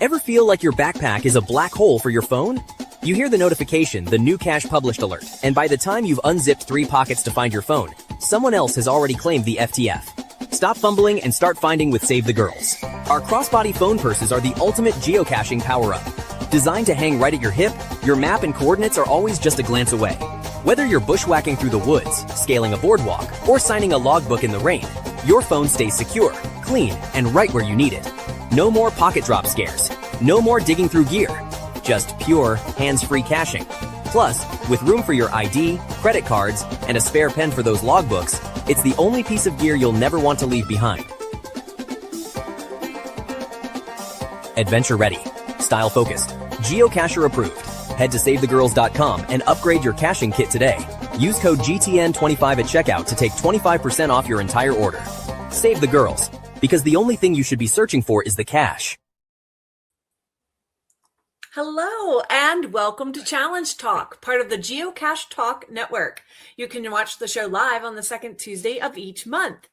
Ever feel like your backpack is a black hole for your phone? You hear the notification, the new cache published alert, and by the time you've unzipped 3 pockets to find your phone, someone else has already claimed the FTF. Stop fumbling and start finding with Save the Girls. Our crossbody phone purses are the ultimate geocaching power-up. Designed to hang right at your hip, your map and coordinates are always just a glance away. Whether you're bushwhacking through the woods, scaling a boardwalk, or signing a logbook in the rain, your phone stays secure, clean, and right where you need it. No more pocket drop scares. No more digging through gear. Just pure, hands-free caching. Plus, with room for your ID, credit cards, and a spare pen for those logbooks, it's the only piece of gear you'll never want to leave behind. Adventure ready. Style focused. Geocacher approved. Head to SaveTheGirls.com and upgrade your caching kit today. Use code GTN25 at checkout to take 25% off your entire order. Save the Girls, because the only thing you should be searching for is the cache. Hello and welcome to Challenge Talk, part of the Geocache Talk Network. You can watch the show live on the second Tuesday of each month.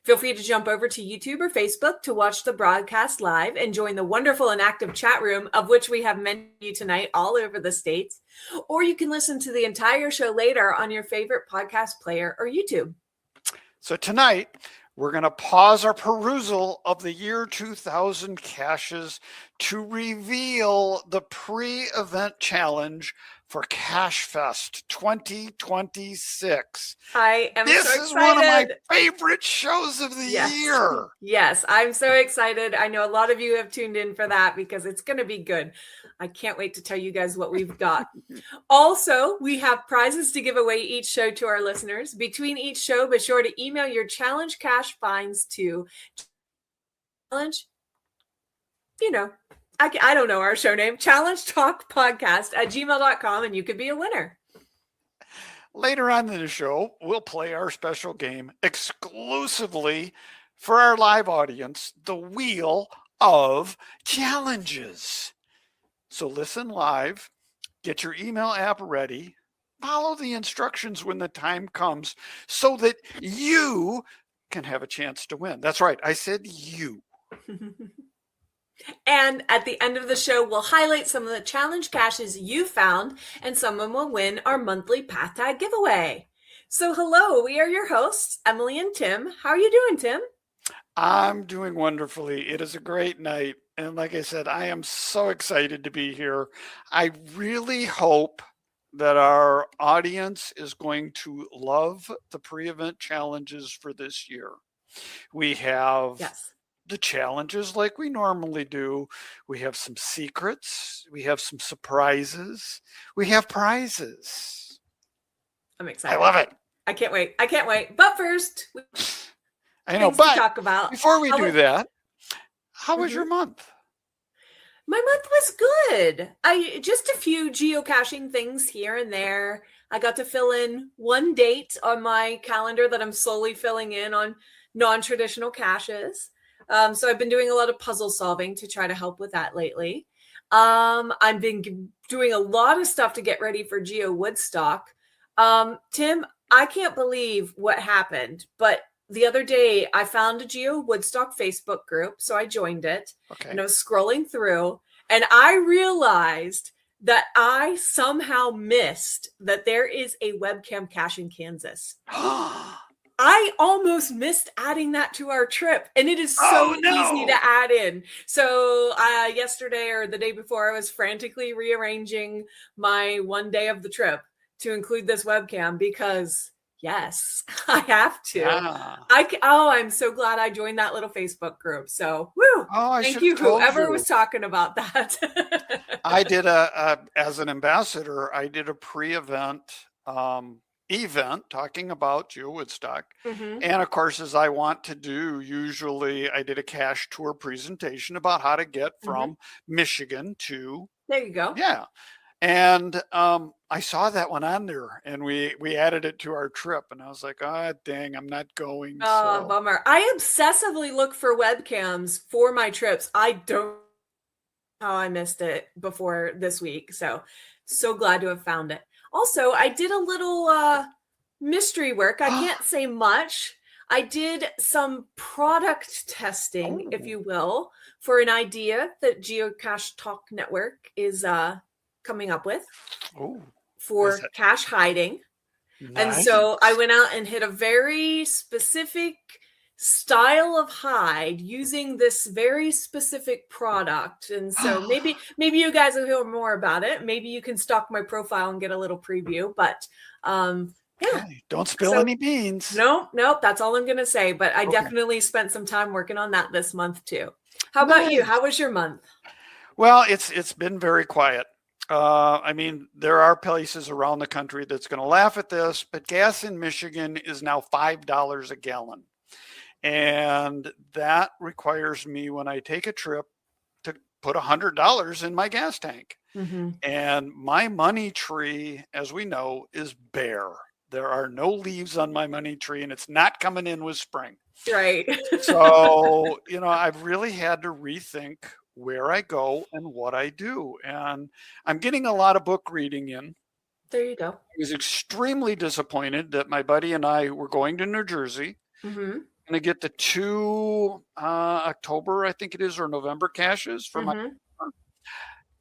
Feel free to jump over to YouTube or Facebook to watch the broadcast live and join the wonderful and active chat room, of which we have many tonight all over the states. Or you can listen to the entire show later on your favorite podcast player or YouTube. So tonight, we're going to pause our perusal of the year 2000 caches to reveal the pre-event challenge for CacheFest 2026. I am so excited. This is one of my favorite shows of the year. Yes, I'm so excited. I know a lot of you have tuned in for that because it's going to be good. I can't wait to tell you guys what we've got. Also, we have prizes to give away each show to our listeners. Between each show, be sure to email your challenge cache finds to challenge, I don't know our show name, Challenge Talk Podcast at gmail.com, and you could be a winner. Later on in the show, we'll play our special game exclusively for our live audience, the Wheel of Challenges. So listen live, get your email app ready, follow the instructions when the time comes so that you can have a chance to win. That's right, I said you. And at the end of the show, we'll highlight some of the challenge caches you found, and someone will win our monthly Path Tag giveaway. So hello, we are your hosts, Emily and Tim. How are you doing, Tim? I'm doing wonderfully. It is a great night. And like I said, I am so excited to be here. I really hope that our audience is going to love the pre-event challenges for this year. We have the challenges like we normally do. We have some secrets. We have some surprises. We have prizes. I'm excited. I love it. I can't wait. But first, I know, but talk about. Before we do that, how was your month? My month was good. Just a few geocaching things here and there. I got to fill in one date on my calendar that I'm slowly filling in on non-traditional caches. So I've been doing a lot of puzzle solving to try to help with that lately. I've been doing a lot of stuff to get ready for Geo Woodstock. Tim, I can't believe what happened, but the other day I found a Geo Woodstock Facebook group, so I joined it, and I was scrolling through, and I realized that I somehow missed that there is a webcam cache in Kansas. I almost missed adding that to our trip, and it is so easy to add in. So yesterday or the day before, I was frantically rearranging my one day of the trip to include this webcam because, yes, I have to. Yeah. I'm so glad I joined that little Facebook group. So, thank you, whoever was talking about that. I did as an ambassador, I did a pre-event event talking about Geo Woodstock. And of course, as I want to do, usually I did a cache tour presentation about how to get from Michigan to. There you go. Yeah. And I saw that one on there, and we added it to our trip, and I was like, dang, I'm not going. Oh, bummer. I obsessively look for webcams for my trips. I don't know how I missed it before this week. So glad to have found it. Also, I did a little mystery work. I can't say much. I did some product testing, if Oh. you will, for an idea that Geocache Talk Network is coming up with Oh, is for that cache hiding. And nice? so I went out and hit a very specific style of hide using this very specific product. And so maybe you guys will hear more about it. Maybe you can stalk my profile and get a little preview. But yeah. Okay. Don't spill So any beans. nope, that's all I'm gonna say. But I Okay. definitely spent some time working on that this month too. How about you? Nice. How was your month? Well, it's been very quiet. I mean, there are places around the country that's going to laugh at this, but gas in Michigan is now $5 a gallon. And that requires me, when I take a trip, to put $100 in my gas tank. Mm-hmm. And my money tree, as we know, is bare. There are no leaves on my money tree, and it's not coming in with spring. Right. So, I've really had to rethink where I go and what I do. And I'm getting a lot of book reading in. There you go. I was extremely disappointed that my buddy and I were going to New Jersey. Mm-hmm. Going to get the 2 October, I think it is, or November caches for my.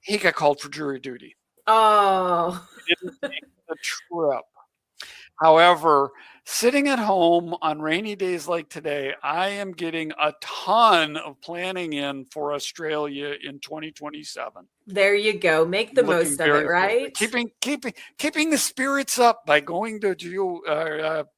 He got called for jury duty. Oh. He didn't make the trip. However, sitting at home on rainy days like today, I am getting a ton of planning in for Australia in 2027. There you go. Make the most of it, right? Keeping the spirits up by going to Geobash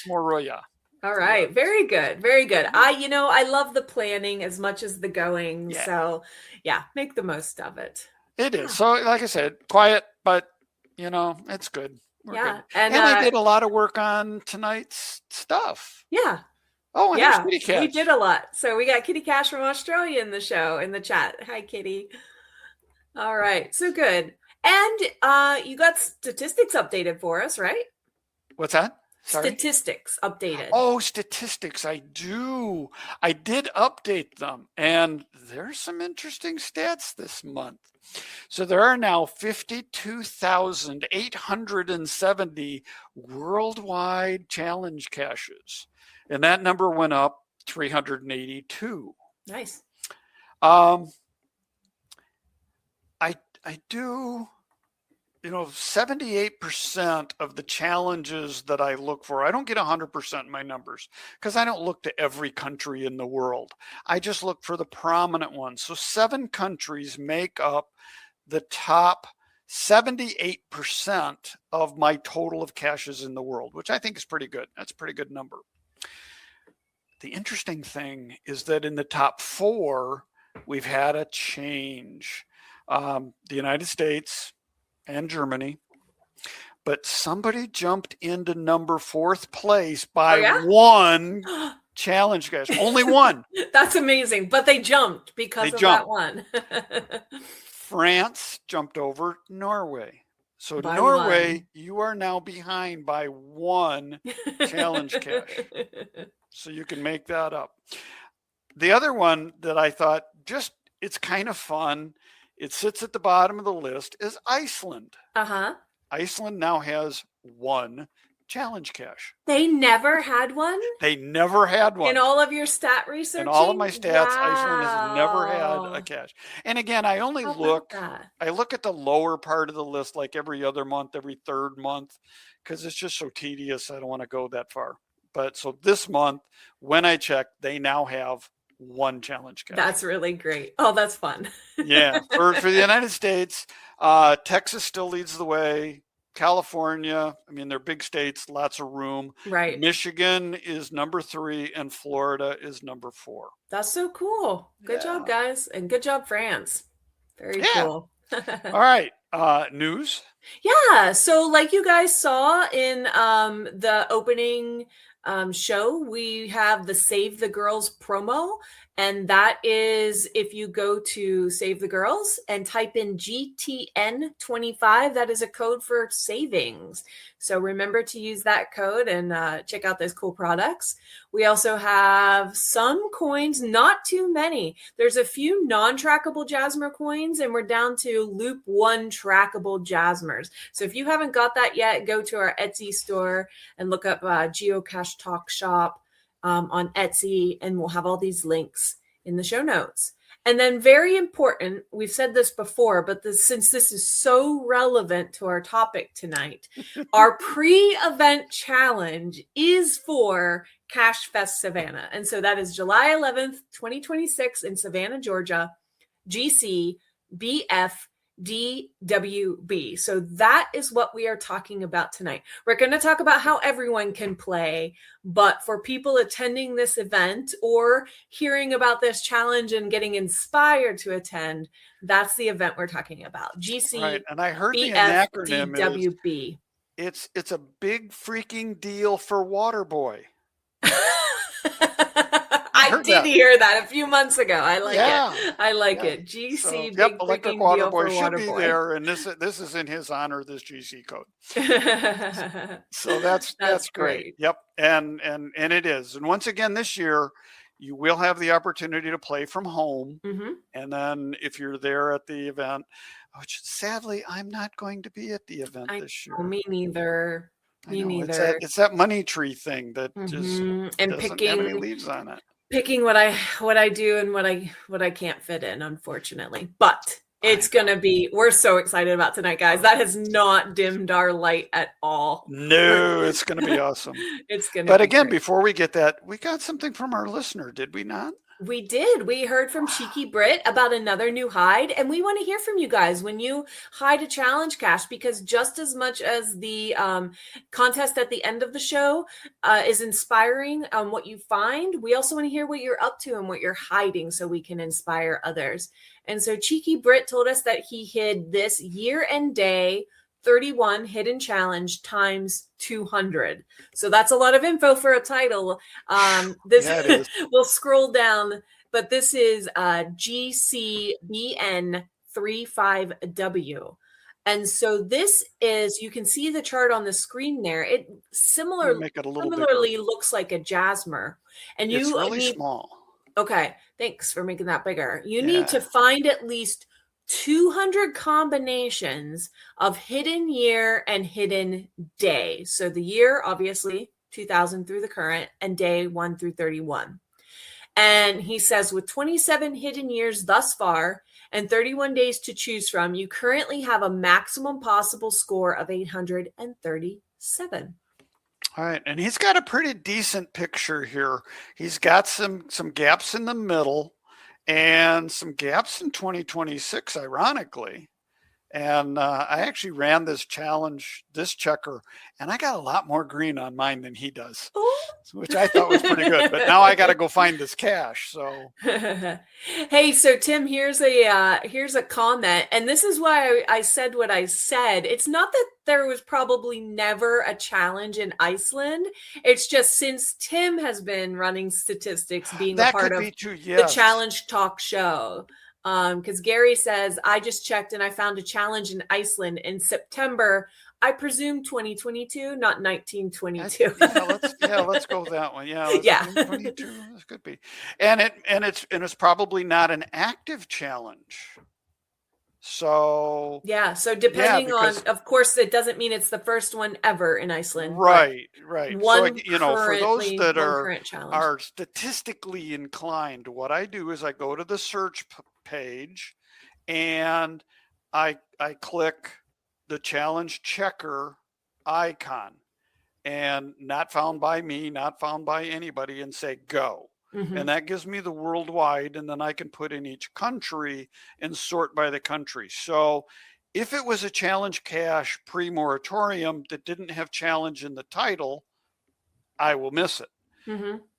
Moroya. All right. Yeah. Very good. Very good. I love the planning as much as the going. Yeah. So yeah, make the most of it. It is. So like I said, quiet, but it's good. We're good. And I did a lot of work on tonight's stuff. Yeah. Oh, and there's Kitty Cash. We did a lot. So we got Kitty Cash from Australia in the show, in the chat. Hi, Kitty. All right. So good. And you got statistics updated for us, right? What's that? Sorry? Statistics updated. Oh, statistics. I do. I did update them. And there's some interesting stats this month. So there are now 52,870 worldwide challenge caches. And that number went up 382. Nice. I do, 78% of the challenges that I look for, I don't get 100% in my numbers because I don't look to every country in the world. I just look for the prominent ones. So 7 countries make up the top 78% of my total of caches in the world, which I think is pretty good. That's a pretty good number. The interesting thing is that in the top 4, we've had a change. The United States and Germany, but somebody jumped into number 4th place by 1 challenge cache. Only 1. That's amazing. But they jumped because of that one. France jumped over Norway. So by Norway, 1. You are now behind by 1 challenge cache. So you can make that up. The other one that I thought it's kind of fun, it sits at the bottom of the list, is Iceland. Uh-huh. Iceland now has 1 challenge cache. They never had one? They never had one. In all of your stat research? In all of my stats, wow. Iceland has never had a cache. And again, I only look at the lower part of the list like every other month, every 3rd month, because it's just so tedious. I don't want to go that far. But so this month, when I checked, they now have 1 challenge cache. That's really great. Oh, that's fun. Yeah. For the United States, Texas still leads the way. California, I mean, they're big states, lots of room. Right. Michigan is number 3 and Florida is number 4. That's so cool. Good job, guys. And good job, France. Very cool. All right. News? Yeah. So like you guys saw in the opening show, we have the Save the Girls promo. And that is if you go to Save the Girls and type in GTN25, that is a code for savings. So remember to use that code and check out those cool products. We also have some coins, not too many. There's a few non-trackable Jasmer coins, and we're down to Loop 1 trackable Jasmers. So if you haven't got that yet, go to our Etsy store and look up Geocache Talk Shop on Etsy, and we'll have all these links in the show notes. And then very important, we've said this before, but since this is so relevant to our topic tonight, our pre-event challenge is for CacheFest Savannah. And so that is July 11th, 2026 in Savannah, Georgia, GC BF DWB. So that is what we are talking about tonight. We're going to talk about how everyone can play, but for people attending this event or hearing about this challenge and getting inspired to attend, that's the event we're talking about. GC Right. And I heard the acronym DWB. It's a big freaking deal for Waterboy. I did hear that a few months ago. I like it. I like it. GC, so, big Electric freaking deal Waterboy for should Waterboy. be there, and this is in his honor, this GC code. So that's great. Yep, and it is. And once again, this year, you will have the opportunity to play from home, and then if you're there at the event, which sadly I'm not going to be at the event this year. Me neither. Me neither. It's that money tree thing that just and doesn't have any leaves on it. Picking what I do and what I can't fit in, unfortunately. But it's gonna be, we're so excited about tonight, guys. That has not dimmed our light at all. No, it's gonna be awesome. It's gonna But be again, great. before we get that, we got something from our listener, did we not? We did. We heard from Cheeky Brit about another new hide, and we want to hear from you guys when you hide a challenge cache, because just as much as the contest at the end of the show is inspiring what you find, we also want to hear what you're up to and what you're hiding so we can inspire others. And so Cheeky Brit told us that he hid this year and day 31 hidden challenge times 200. So that's a lot of info for a title. We'll scroll down, but this is GCBN35W. And so this is, you can see the chart on the screen there. It similarly looks like a Jasmer. And it's really small. Okay, thanks for making that bigger. You need to find at least 200 combinations of hidden year and hidden day. So the year, obviously, 2000 through the current, and day 1 through 31. And he says, with 27 hidden years thus far and 31 days to choose from, you currently have a maximum possible score of 837. All right, and he's got a pretty decent picture here. He's got some gaps in the middle and some gaps in 2026, ironically. And I actually ran this challenge, this checker, and I got a lot more green on mine than he does, which I thought was pretty good. But now I got to go find this cache. So, hey, so Tim, here's a comment, and this is why I said what I said. It's not that there was probably never a challenge in Iceland. It's just since Tim has been running statistics, being a part of the Challenge Talk show. Because Gary says, I just checked and I found a challenge in Iceland in September. I presume 2022, not 1922. Let's go with that one. Yeah. 2022. This could be. And it's probably not an active challenge. So so depending on, of course, it doesn't mean it's the first one ever in Iceland. Right. So, for those that are statistically inclined, what I do is I go to the search page and I click the challenge checker icon, and not found by me, not found by anybody, and say go. And that gives me the worldwide, and then I can put in each country and sort by the country. So if it was a challenge cache pre-moratorium that didn't have challenge in the title, I will miss it.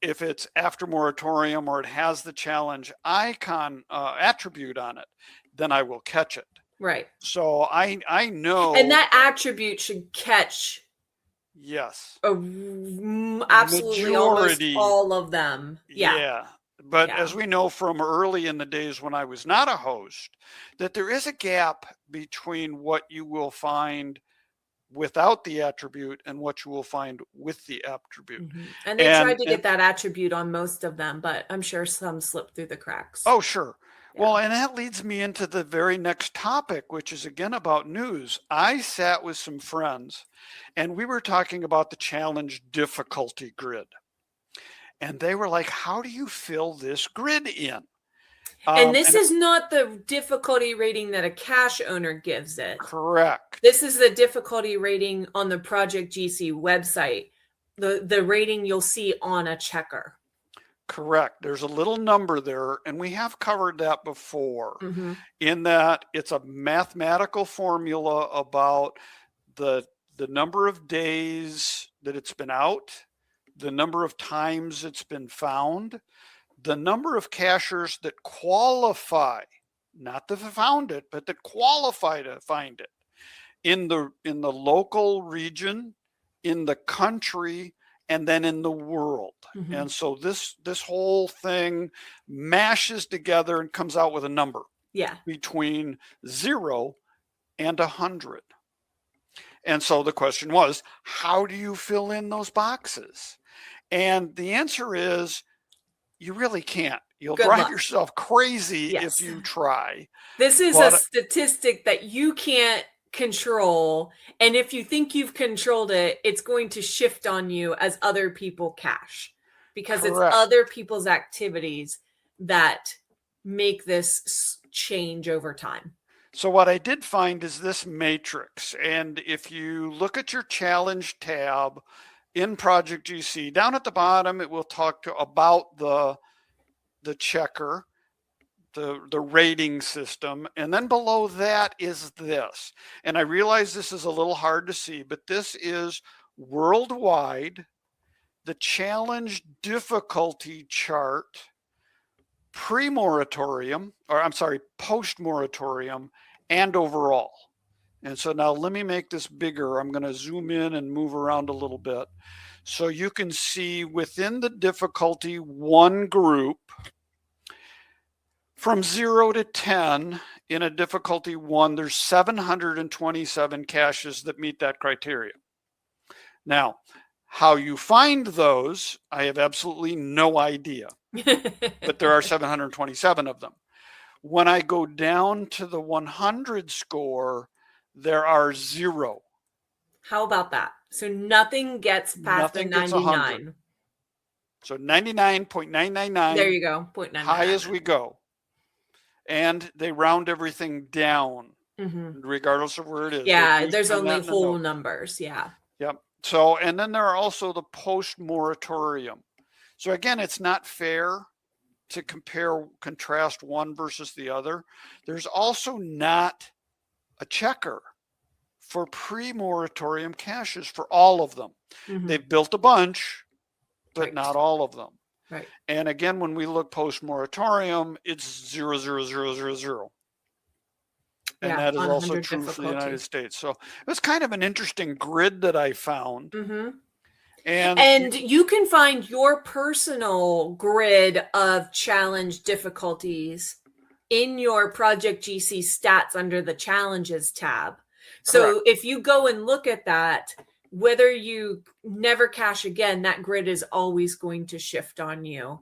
If it's after moratorium or it has the challenge icon attribute on it, then I will catch it. Right. So I know. And that attribute should catch absolutely almost all of them. But as we know from early in the days when I was not a host, that there is a gap between what you will find without the attribute and what you will find with the attribute. And they tried to get that attribute on most of them, but I'm sure some slipped through the cracks. Oh, sure. Yeah. Well, and that leads me into the very next topic, which is again about news. I sat with some friends and we were talking about the challenge difficulty grid. And they were like, how do you fill this grid in? And this is not the difficulty rating that a cache owner gives it. Correct. This is the difficulty rating on the Project GC website, the rating you'll see on a checker. Correct. There's a little number there, and we have covered that before, in that it's a mathematical formula about the number of days that it's been out, the number of times it's been found, the number of cachers that qualify, not that found it, but that qualify to find it in the local region, in the country, and then in the world. And so this whole thing mashes together and comes out with a number between 0 and 100. And so the question was, how do you fill in those boxes? And the answer is, you really can't. You'll drive yourself crazy if you try. This is a statistic that you can't control. And if you think you've controlled it, it's going to shift on you as other people cache, because it's other people's activities that make this change over time. So what I did find is this matrix. And if you look at your challenge tab in Project GC, down at the bottom, it will talk about the checker, the rating system. And then below that is this. And I realize this is a little hard to see, but this is worldwide, the challenge difficulty chart, pre-moratorium, or I'm sorry, post-moratorium, and overall. And so now let me make this bigger. I'm going to zoom in and move around a little bit. So you can see within the difficulty 1 group, from 0 to 10 in a difficulty 1, there's 727 caches that meet that criteria. Now, how you find those, I have absolutely no idea, but there are 727 of them. When I go down to the 100 score, there are 0. How about that? So nothing gets past the 99. So 99.999. There you go. 0.99. High as we go. And they round everything down, regardless of where it is. Yeah, there's only whole numbers. Yeah. Yep. So, and then there are also the post-moratorium. So again, it's not fair to contrast one versus the other. There's also not a checker for pre-moratorium caches for all of them. They've built a bunch, but not all of them. Right. And again, when we look post-moratorium, it's 0, 0, 0, 0, 0. And that is also true for the United States. So it was kind of an interesting grid that I found. And you can find your personal grid of challenge difficulties in your Project GC stats under the challenges tab. So if you go and look at that, whether you never cache again, that grid is always going to shift on you.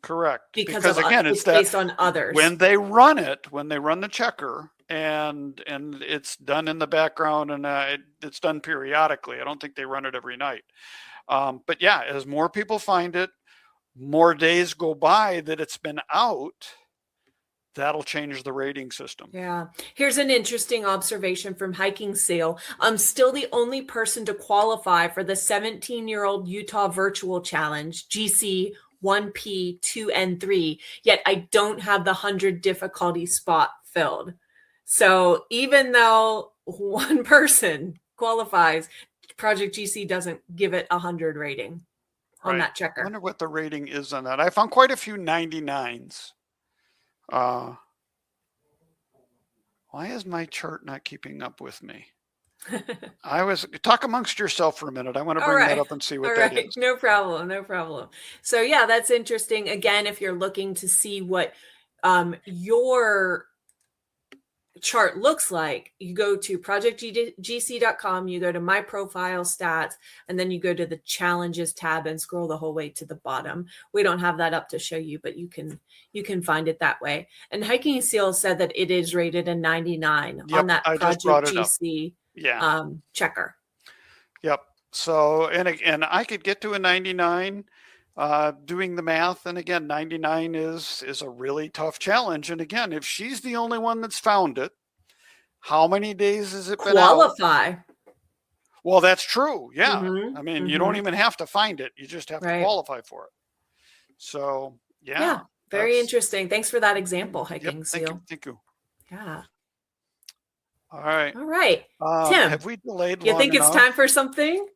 Correct. Because again, it's based on others. When they run the checker, and it's done in the background, and it's done periodically. I don't think they run it every night. But yeah, as more people find it, more days go by that it's been out, that'll change the rating system. Yeah. Here's an interesting observation from Hiking Sale. I'm still the only person to qualify for the 17-year-old Utah Virtual Challenge, GC 1P, 2, and 3, yet I don't have the 100 difficulty spot filled. So even though one person qualifies, Project GC doesn't give it 100 rating on that checker. I wonder what the rating is on that. I found quite a few 99s. Why is my chart not keeping up with me? Talk amongst yourself for a minute. I want to bring that up and see what that is. No problem. So yeah, that's interesting. Again, if you're looking to see what your chart looks like, you go to projectgc.com, you go to my profile stats, and then you go to the challenges tab and scroll the whole way to the bottom. We don't have that up to show you, but you can find it that way. And Hiking Seal said that it is rated a 99 on that I just Project brought it up. GC checker. Yep. So, and I could get to a 99 doing the math. And again, 99 is a really tough challenge. And again, if she's the only one that's found it, how many days has it been out? Qualify. Well, that's true. Yeah. Mhm, I mean, you don't even have to find it. You just have to qualify for it. So, yeah. Very interesting. Thanks for that example, Hiking Seal. Thank you. Yeah. All right. Tim, have we delayed you long think enough? It's time for something?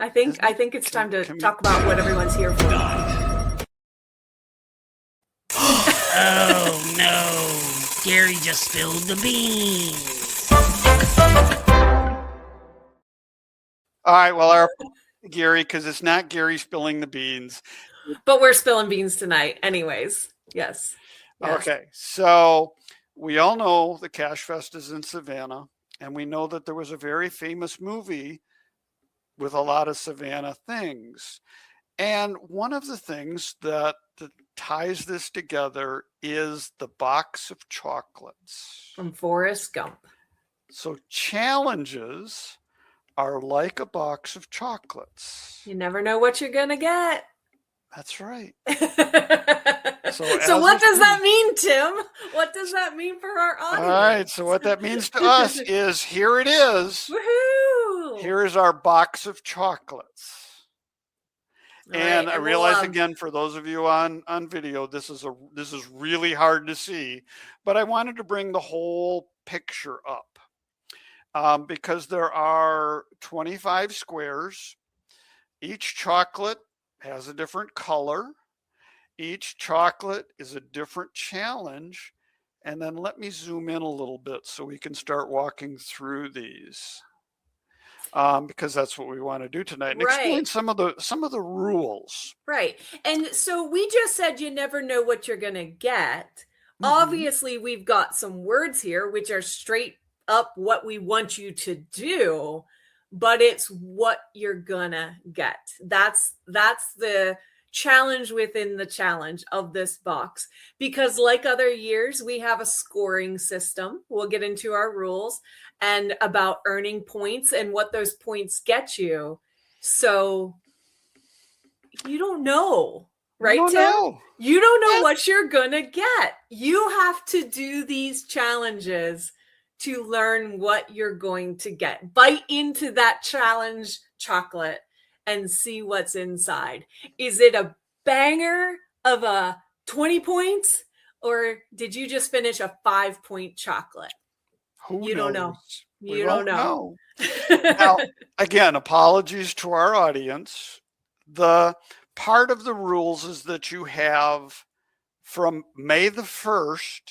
I think it's time to talk about what everyone's here for. Oh no, Gary just spilled the beans. All right, well, Gary, because it's not Gary spilling the beans. But we're spilling beans tonight anyways. Yes. Okay, so we all know the CacheFest is in Savannah, and we know that there was a very famous movie with a lot of Savannah things. And one of the things that ties this together is the box of chocolates. From Forrest Gump. So challenges are like a box of chocolates. You never know what you're going to get. That's right. So what does that mean, Tim? What does that mean for our audience? All right. So what that means to us is here it is. Woohoo! Here is our box of chocolates. And I realize again, for those of you on video, this is really hard to see, but I wanted to bring the whole picture up because there are 25 squares. Each chocolate has a different color. Each chocolate is a different challenge. And then let me zoom in a little bit so we can start walking through these. Because that's what we want to do tonight and explain some of the rules. Right. And so we just said you never know what you're going to get. Obviously, we've got some words here which are straight up what we want you to do, but it's what you're going to get. That's the challenge within the challenge of this box, because like other years, we have a scoring system. We'll get into our rules and about earning points and what those points get you. So you don't know, right, Tim? You don't know what you're going to get. You have to do these challenges to learn what you're going to get. Bite into that challenge chocolate and see what's inside. Is it a banger of a 20 points, or did you just finish a 5-point chocolate? You don't know. You don't know. Now, again, apologies to our audience. The part of the rules is that you have from May the 1st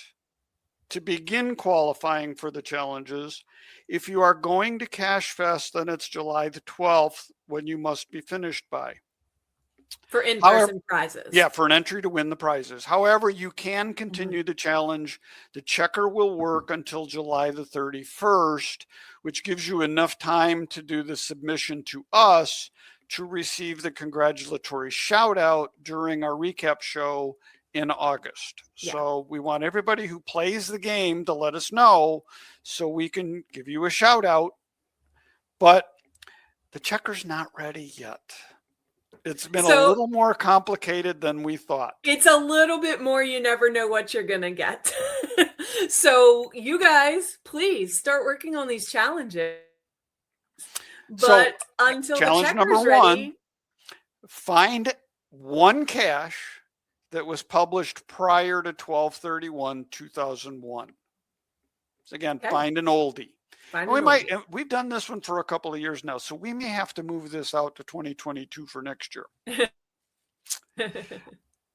to begin qualifying for the challenges. If you are going to CacheFest, then it's July the 12th when you must be finished by. For in-person prizes. Yeah, for an entry to win the prizes. However, you can continue the challenge. The checker will work until July the 31st, which gives you enough time to do the submission to us to receive the congratulatory shout out during our recap show in August. So we want everybody who plays the game to let us know so we can give you a shout out. But the checker's not ready yet. It's been a little more complicated than we thought. It's a little bit more. You never know what you're going to get. So you guys, please start working on these challenges. But until challenge the number checker's one, ready, find one cache that was published prior to 12/31/2001. So again, find an oldie. We've done this one for a couple of years now, so we may have to move this out to 2022 for next year.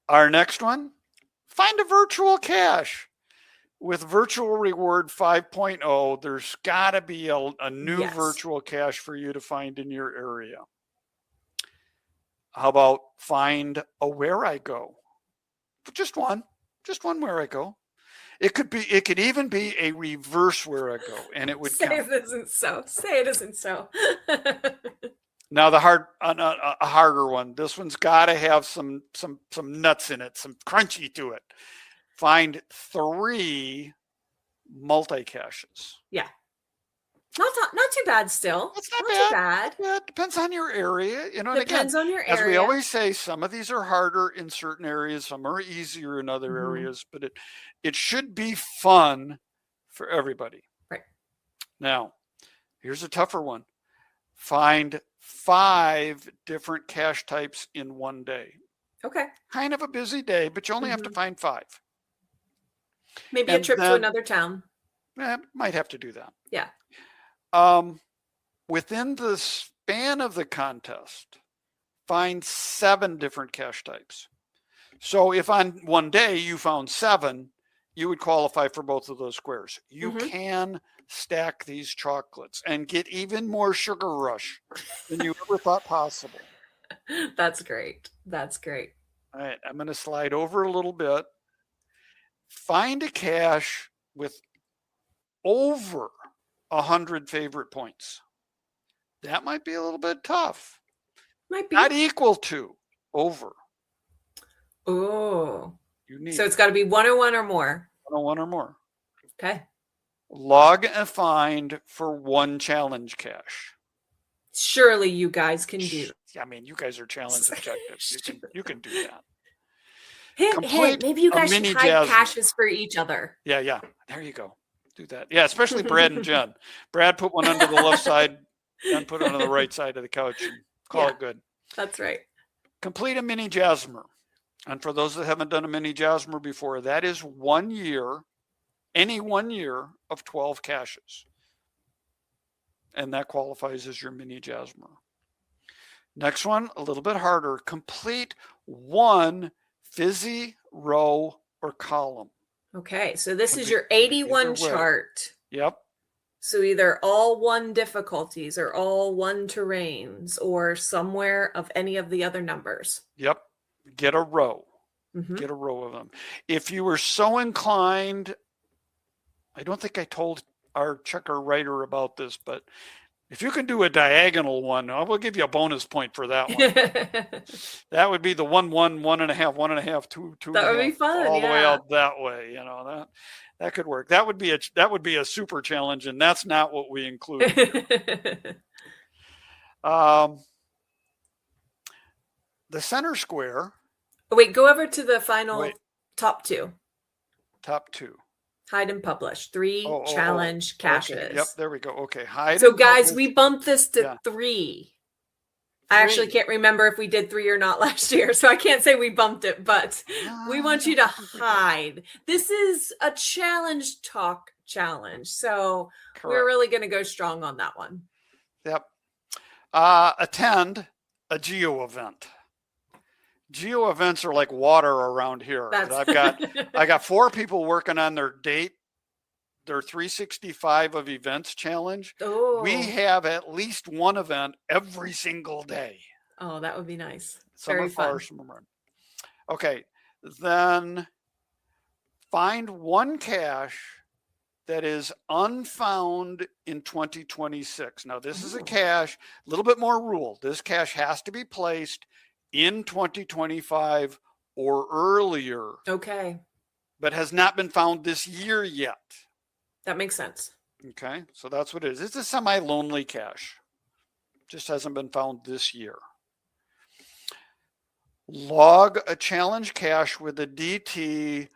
Our next one, find a virtual cache with virtual reward 5.0. There's got to be a new virtual cache for you to find in your area. How about find a Where I Go? Just one Where I Go. It could even be a reverse where I go, and it would Say count. it isn't so. Say it isn't so. Now a harder one. This one's got to have some nuts in it, some crunchy to it. Find 3 multi-caches. Yeah. Not too bad still. It's not too bad. Yeah, it depends on your area. You know, and Depends again, on your as we area. always say, some of these are harder in certain areas, some are easier in other areas, but it should be fun for everybody. Right. Now, here's a tougher one. Find 5 different cache types in one day. Okay. Kind of a busy day, but you only have to find 5. Maybe a trip to another town. Might have to do that. Yeah. Within the span of the contest, find 7 different cache types. So if on one day you found 7, you would qualify for both of those squares. You can stack these chocolates and get even more sugar rush than you ever thought possible. That's great. That's great. All right, I'm going to slide over a little bit. Find a cache with over 100 favorite points. That might be a little bit tough. Might be. Not equal to, over. Oh. So it's got to be 101 or more. 101 or more. Okay. Log a find for 1 challenge cache. Surely you guys can do. I mean, you guys are challenge objectives. You can do that. Hint. Maybe you guys should hide caches for each other. Yeah. There you go. Do that. Yeah, especially Brad and Jen. Brad put one under the left side and put it on the right side of the couch and call it good. That's right. Complete a mini Jasmer. And for those that haven't done a mini Jasmer before, that is 1 year, any 1 year of 12 caches. And that qualifies as your mini Jasmer. Next one, a little bit harder. Complete 1 fizzy row or column. Okay, so this is your 81 chart. Yep. So either all 1 difficulties or all 1 terrains or somewhere of any of the other numbers. Yep. Get a row. Get a row of them. If you were so inclined, I don't think I told our checker writer about this, but if you can do a diagonal one, I will give you a bonus point for that one. That would be the 1, 1, 1.5, 1.5, 2, 2. That would be fun. All the way out that way. You know, that could work. That would be a super challenge, and that's not what we included. The center square. Oh, wait, go over to the final top 2. Top 2. Hide and publish. 3 challenge caches. Okay. Yep, there we go. Okay, hide. So guys, we bumped this to 3. I actually can't remember if we did 3 or not last year, so I can't say we bumped it, but we want you to hide. This is a challenge talk challenge, so we're really going to go strong on that one. Yep. Attend a geo event. Geo events are like water around here. I got 4 people working on their 365 of events challenge. Oh. We have at least 1 event every single day. Oh, that would be nice. Some Very are far, fun. some are. Okay, then find 1 cache that is unfound in 2026. Now, this is a cache, a little bit more rule. This cache has to be placed in 2025 or earlier. Okay. But has not been found this year yet. That makes sense. Okay, so that's what it is. It's a semi-lonely cache. Just hasn't been found this year. Log a challenge cache with a DT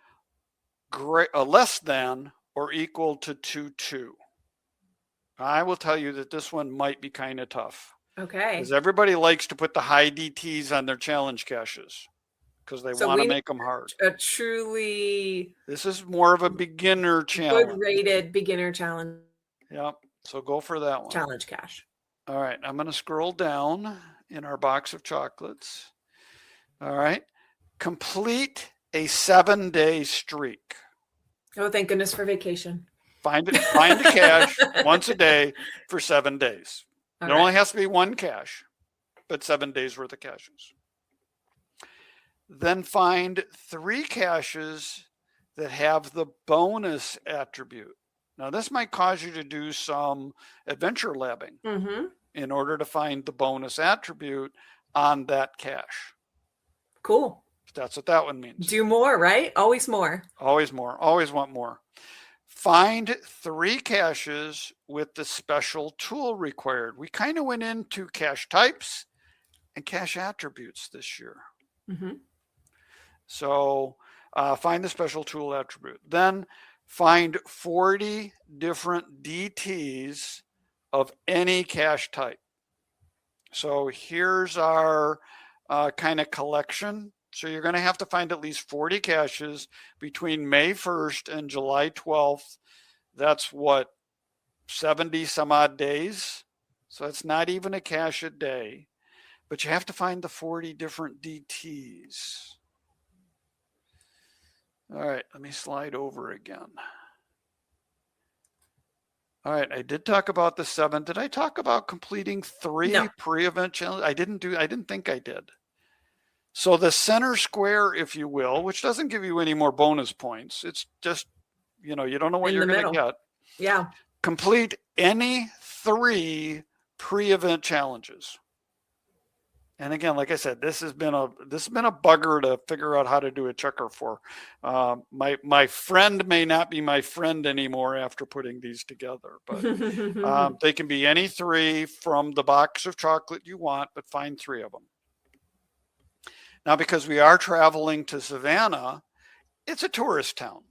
less than or equal to 2.2. I will tell you that this one might be kind of tough. Okay. Because everybody likes to put the high DTs on their challenge caches because they want to make them hard. This is more of a beginner challenge. Good rated beginner challenge. Yep. So go for that one. Challenge cache. All right. I'm going to scroll down in our box of chocolates. All right. Complete a 7-day streak. Oh, thank goodness for vacation. Find a cache once a day for 7 days. There only has to be 1 cache, but 7 days worth of caches. Then find 3 caches that have the bonus attribute. Now, this might cause you to do some adventure labbing in order to find the bonus attribute on that cache. Cool. That's what that one means. Do more, right? Always more. Always more. Always want more. Find 3 caches with the special tool required. We kind of went into cache types and cache attributes this year. So find the special tool attribute. Then find 40 different DTs of any cache type. So here's our kind of collection. So you're going to have to find at least 40 caches between May 1st and July 12th. That's what, 70 some odd days? So it's not even a cache a day, but you have to find the 40 different DTs. All right, let me slide over again. All right, I did talk about the 7. Did I talk about completing 3 pre-event challenges? I didn't think I did. So the center square, if you will, which doesn't give you any more bonus points. It's just, you don't know what you're going to get. Yeah. Complete any 3 pre-event challenges. And again, like I said, this has been a bugger to figure out how to do a checker for. My friend may not be my friend anymore after putting these together, but they can be any 3 from the box of chocolate you want, but find 3 of them. Now, because we are traveling to Savannah, it's a tourist town.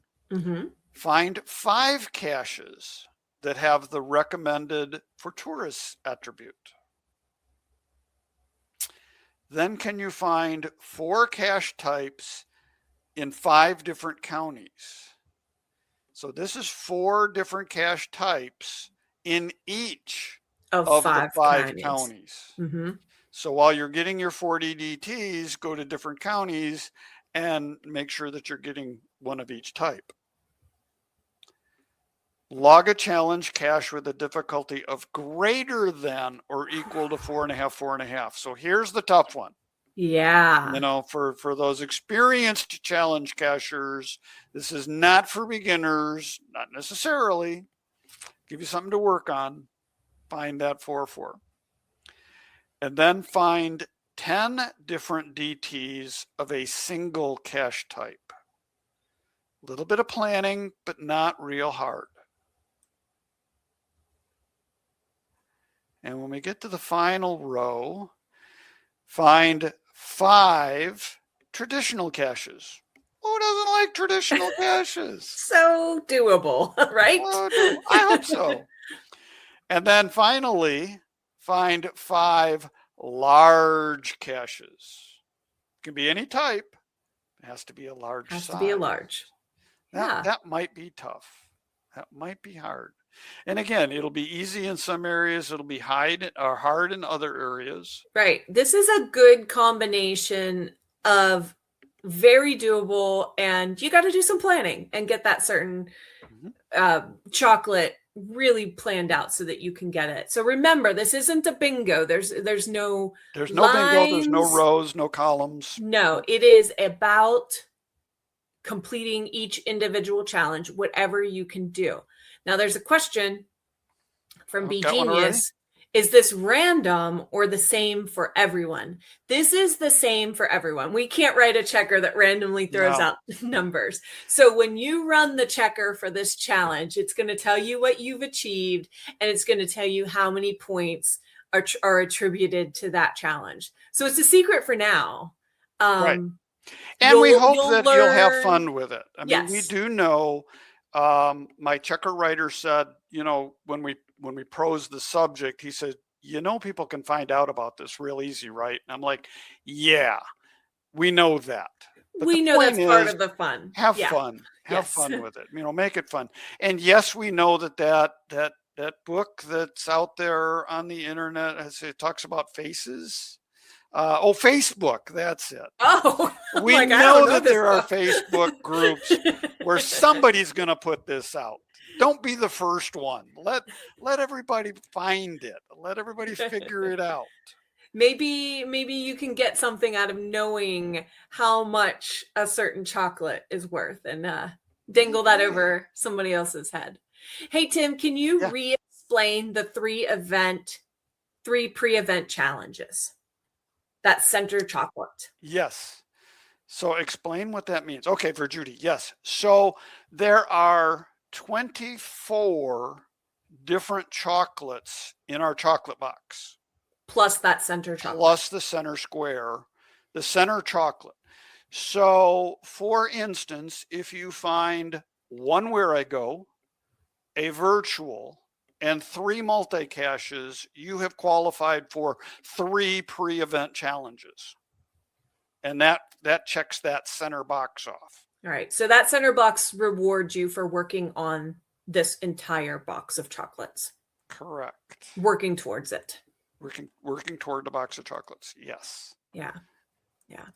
Find 5 caches that have the recommended for tourists attribute. Then can you find 4 cache types in 5 different counties? So this is 4 different cache types in each of the 5 counties. So while you're getting your 40 DTs, go to different counties and make sure that you're getting one of each type. Log a challenge cache with a difficulty of greater than or equal to 4.5, 4.5. So here's the tough one. Yeah. For those experienced challenge cachers, this is not for beginners, not necessarily. Give you something to work on. Find that 4.4. And then find 10 different DTs of a single cache type. A little bit of planning, but not real hard. And when we get to the final row, find 5 traditional caches. Who doesn't like traditional caches? So doable, right? I hope so. And then finally, find 5 large caches. It can be any type. It has to be a large size. Has to be a large. That might be tough. That might be hard. And again, it'll be easy in some areas. It'll be hard in other areas. Right. This is a good combination of very doable, and you got to do some planning and get that certain chocolate really planned out so that you can get it. So remember, this isn't a bingo. There's no bingo. lines. There's no rows, no columns. No, it is about completing each individual challenge, whatever you can do. Now, there's a question from B Genius. Is this random or the same for everyone? This is the same for everyone. We can't write a checker that randomly throws out numbers. So when you run the checker for this challenge, it's going to tell you what you've achieved, and it's going to tell you how many points are attributed to that challenge. So it's a secret for now. Right. And we hope that you'll have fun with it. I mean, we do know, my checker writer said, when we prose the subject, he said, people can find out about this real easy, right? And I'm like, yeah, we know that. But we know that's part of the fun. Have fun. Have fun with it. Make it fun. And yes, we know that book that's out there on the internet, it talks about faces. Facebook, that's it. We know that there are Facebook groups where somebody's going to put this out. Don't be the first one. Let everybody find it. Let everybody figure it out. Maybe you can get something out of knowing how much a certain chocolate is worth, and dangle that over somebody else's head. Hey, Tim, can you Yeah. re-explain the three pre-event challenges? That center chocolate. Yes. So explain what that means. Okay, for Judy, yes. So there are 24 different chocolates in our chocolate box. Plus that center chocolate. Plus the center square, the center chocolate. So for instance, if you find one Where I Go, a virtual, and 3 multi-caches, you have qualified for 3 pre-event challenges. And that checks that center box off. All right. So that center box rewards you for working on this entire box of chocolates. Correct. Working towards it. Working toward the box of chocolates. Yes. Yeah. Yeah.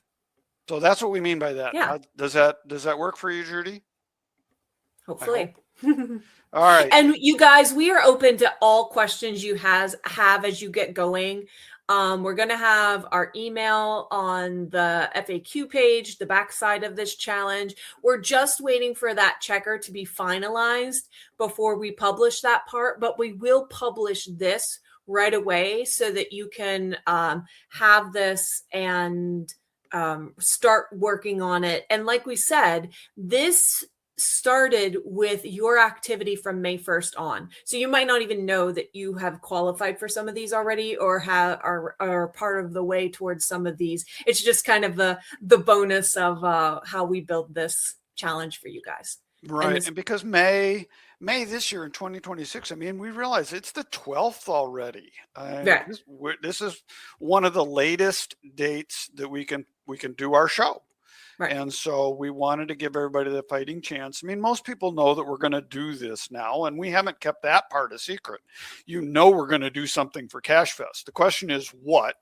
So that's what we mean by that. Yeah. Does that work for you, Judy? Hopefully. All right. And you guys, we are open to all questions you have as you get going. We're going to have our email on the FAQ page, the backside of this challenge. We're just waiting for that checker to be finalized before we publish that part, but we will publish this right away so that you can have this and start working on it. And like we said, this started with your activity from May 1st on. So you might not even know that you have qualified for some of these already or are part of the way towards some of these. It's just kind of the bonus of how we build this challenge for you guys. Right. And because May this year in 2026, I mean, we realize it's the 12th already. Right. This is one of the latest dates that we can do our show. Right. And so we wanted to give everybody the fighting chance. I mean, most people know that we're going to do this now, and we haven't kept that part a secret. You know, we're going to do something for CacheFest. The question is what?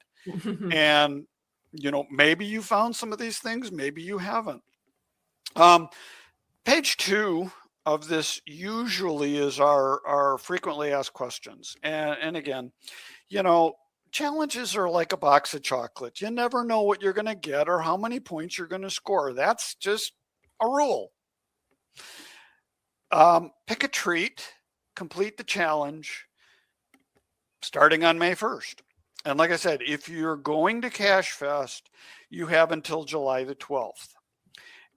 And, you know, maybe you found some of these things, maybe you haven't. Page 2 of this usually is our frequently asked questions. And again, you know, challenges are like a box of chocolate. You never know what you're going to get or how many points you're going to score. That's just a rule. Pick a treat, complete the challenge starting on May 1st. And like I said, if you're going to CacheFest, you have until July the 12th.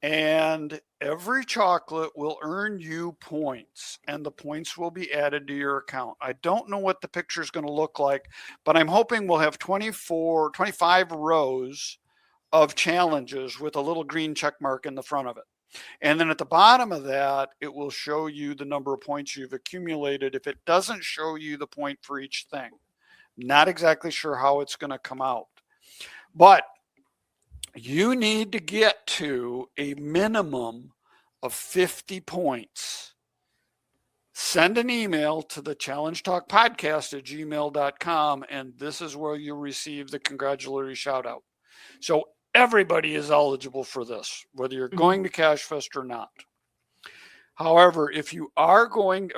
And every chocolate will earn you points, and the points will be added to your account. I don't know what the picture is going to look like, but I'm hoping we'll have 25 rows of challenges with a little green check mark in the front of it. And then at the bottom of that, it will show you the number of points you've accumulated. If it doesn't show you the point for each thing, not exactly sure how it's going to come out. But you need to get to a minimum of 50 points. Send an email to the challengetalkpodcast@gmail.com, and this is where you'll receive the congratulatory shout out. So everybody is eligible for this, whether you're going to CacheFest or not. However, if you happen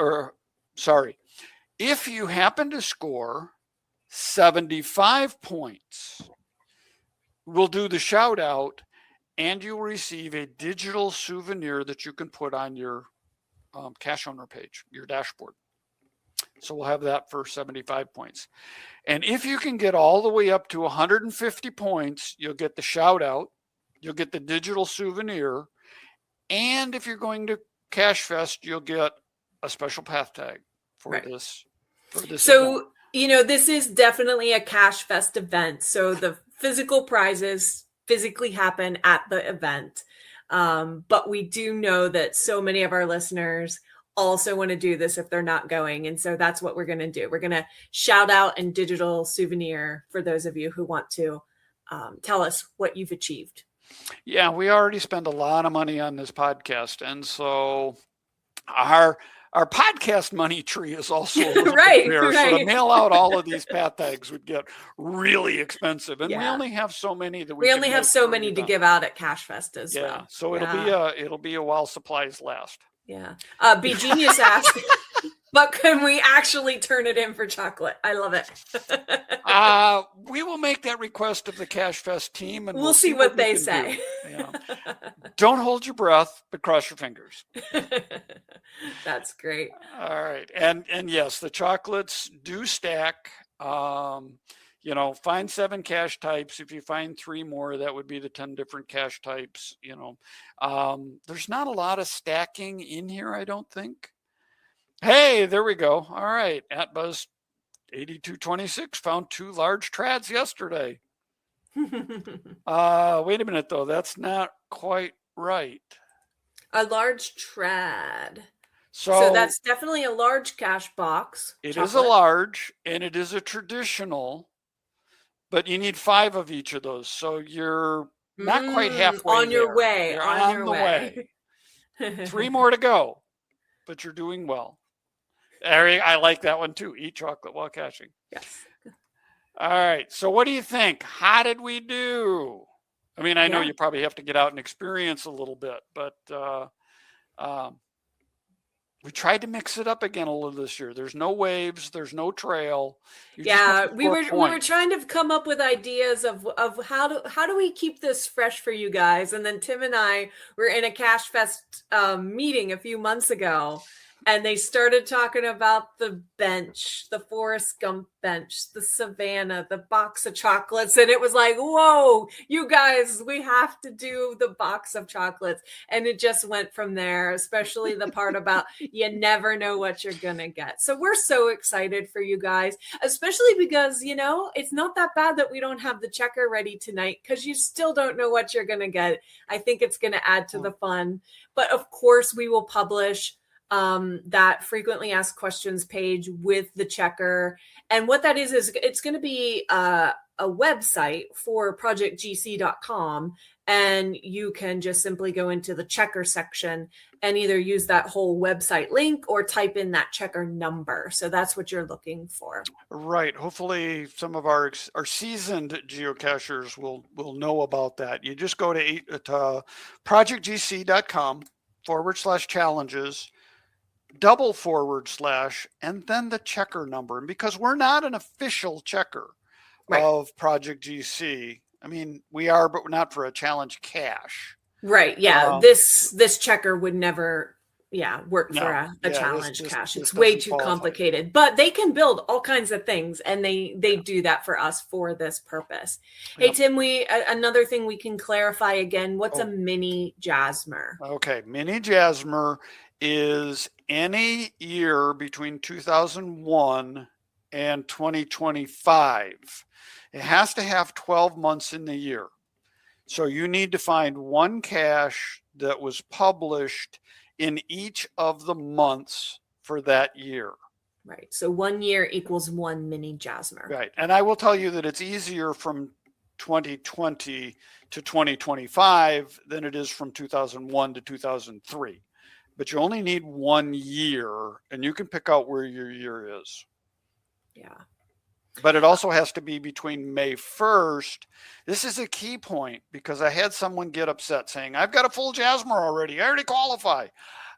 to score 75 points, we'll do the shout out and you'll receive a digital souvenir that you can put on your cache owner page, your dashboard. So we'll have that for 75 points. And if you can get all the way up to 150 points, you'll get the shout out, you'll get the digital souvenir. And if you're going to CacheFest, you'll get a special path tag for this. So, event. You know, this is definitely a CacheFest event. So the physical prizes physically happen at the event. But we do know that so many of our listeners also want to do this if they're not going. And so that's what we're going to do. We're going to shout out and digital souvenir for those of you who want to tell us what you've achieved. Yeah, we already spend a lot of money on this podcast. And so our podcast money tree is also a little right, bit bare. right. So to mail out all of these path tags would get really expensive. And we only have so many that we only have so many to give out at CacheFest as well. So it'll be a while supplies last. Yeah. Be Genius asked. But can we actually turn it in for chocolate? I love it. We will make that request of the CacheFest team, and we'll see what they we can say. do. Yeah. Don't hold your breath, but cross your fingers. That's great. All right. And yes, the chocolates do stack. You know, find 7 cache types. If you find 3 more, that would be the 10 different cache types. You know, there's not a lot of stacking in here, I don't think. Hey, there we go. All right. At Buzz 8226 found 2 large trads yesterday. Wait a minute though. That's not quite right. A large trad. So that's definitely a large cache box. It is a large, and it is a traditional, but you need 5 of each of those. So you're not quite halfway on your way. You're on your way. 3 more to go, but you're doing well. I like that one too. Eat chocolate while caching. Yes. All right. So what do you think? How did we do? I mean, I know you probably have to get out and experience a little bit, but we tried to mix it up again a little this year. There's no waves. There's no trail. We were trying to come up with ideas of how do we keep this fresh for you guys. And then Tim and I were in a CacheFest meeting a few months ago, and they started talking about the bench, the Forrest Gump bench, the Savannah, the box of chocolates. And it was like, whoa, you guys, we have to do the box of chocolates. And it just went from there, especially the part about you never know what you're going to get. So we're so excited for you guys, especially because, you know, it's not that bad that we don't have the checker ready tonight, because you still don't know what you're going to get. I think it's going to add to the fun. But of course, we will publish that frequently asked questions page with the checker. And what that is it's going to be a website for projectgc.com. And you can just simply go into the checker section and either use that whole website link or type in that checker number. So that's what you're looking for. Right. Hopefully some of our seasoned geocachers will know about that. You just go to projectgc.com/challenges. // and then the checker number. And because we're not an official checker of Project GC, I mean, we are, but we're not for a challenge cache. Right. Yeah. This checker would never work for a challenge cache. It's way too complicated, but they can build all kinds of things, and they do that for us for this purpose. Hey, Tim, another thing we can clarify again, what's a mini Jasmer? Okay. Mini Jasmer is any year between 2001 and 2025. It has to have 12 months in the year. So you need to find one cache that was published in each of the months for that year. Right. So 1 year equals 1 mini Jasmer. Right. And I will tell you that it's easier from 2020 to 2025 than it is from 2001 to 2003. But you only need 1 year, and you can pick out where your year is. Yeah. But it also has to be between May 1st. This is a key point, because I had someone get upset saying, I've got a full Jasmer already. I already qualify.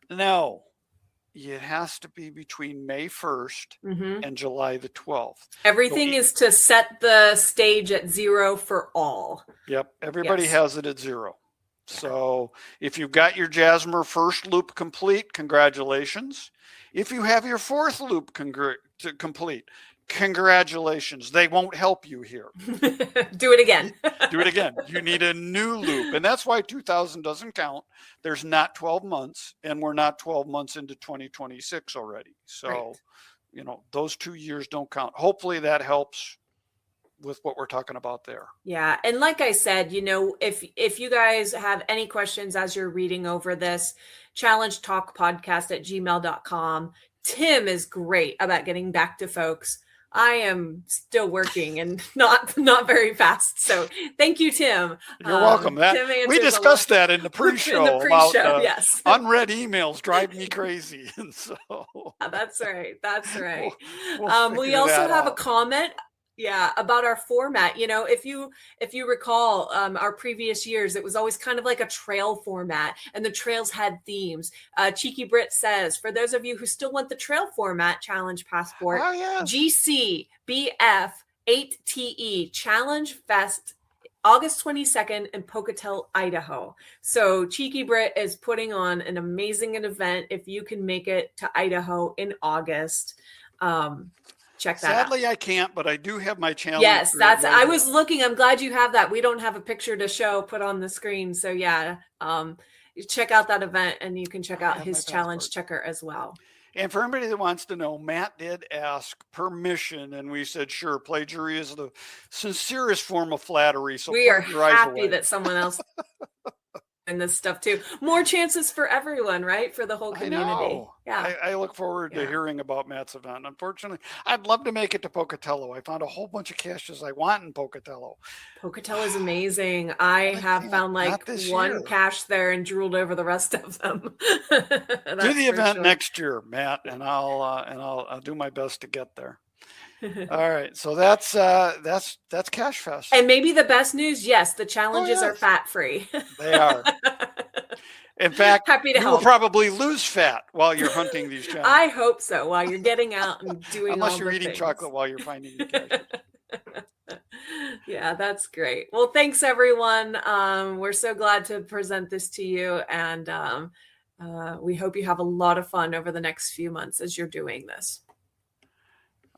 No, it has to be between May 1st and July the 12th. Everything is to set the stage at 0 for all. Yep. Everybody has it at 0. So if you've got your Jasmer first loop complete, congratulations. If you have your 4th loop complete, congratulations. They won't help you here. Do it again. Do it again. You need a new loop. And that's why 2000 doesn't count. There's not 12 months, and we're not 12 months into 2026 already. So, you know, those 2 years don't count. Hopefully that helps with what we're talking about there. Yeah. And like I said, you know, if you guys have any questions as you're reading over this, challengetalkpodcast@gmail.com. Tim is great about getting back to folks. I am still working and not very fast. So thank you, Tim. You're welcome. We discussed that in the pre-show, about unread emails drive me crazy. And so that's right. That's right. We'll we also have a comment Yeah, about our format. You know, if you recall our previous years, it was always kind of like a trail format, and the trails had themes. Cheeky Brit says, for those of you who still want the trail format challenge passport, Oh, yes. GCBF 8TE Challenge Fest August 22nd in Pocatello, Idaho. So Cheeky Brit is putting on an amazing event. If you can make it to Idaho in August, check that out. Sadly, I can't, but I do have my challenge. Yes, that's, right I here. was looking, I'm glad you have that. We don't have a picture to show, put on the screen. So yeah, you check out that event, and you can check out his challenge checker as well. And for anybody that wants to know, Matt did ask permission, and we said, sure, plagiarism is the sincerest form of flattery. So we are happy that someone else and this stuff too. More chances for everyone, right? For the whole community. I know. Yeah. I look forward to hearing about Matt's event. Unfortunately, I'd love to make it to Pocatello. I found a whole bunch of caches I want in Pocatello. Pocatello is amazing. I have found like one cache there and drooled over the rest of them. Do the event next year, Matt, and I'll do my best to get there. All right, so that's CacheFest. And maybe the best news, yes, the challenges are fat free. They are. In fact, happy to you help. will probably lose fat while you're hunting these challenges. I hope so. While you're getting out and doing, unless you're eating chocolate while you're finding the caches. Yeah, that's great. Well, thanks everyone. We're so glad to present this to you, and we hope you have a lot of fun over the next few months as you're doing this.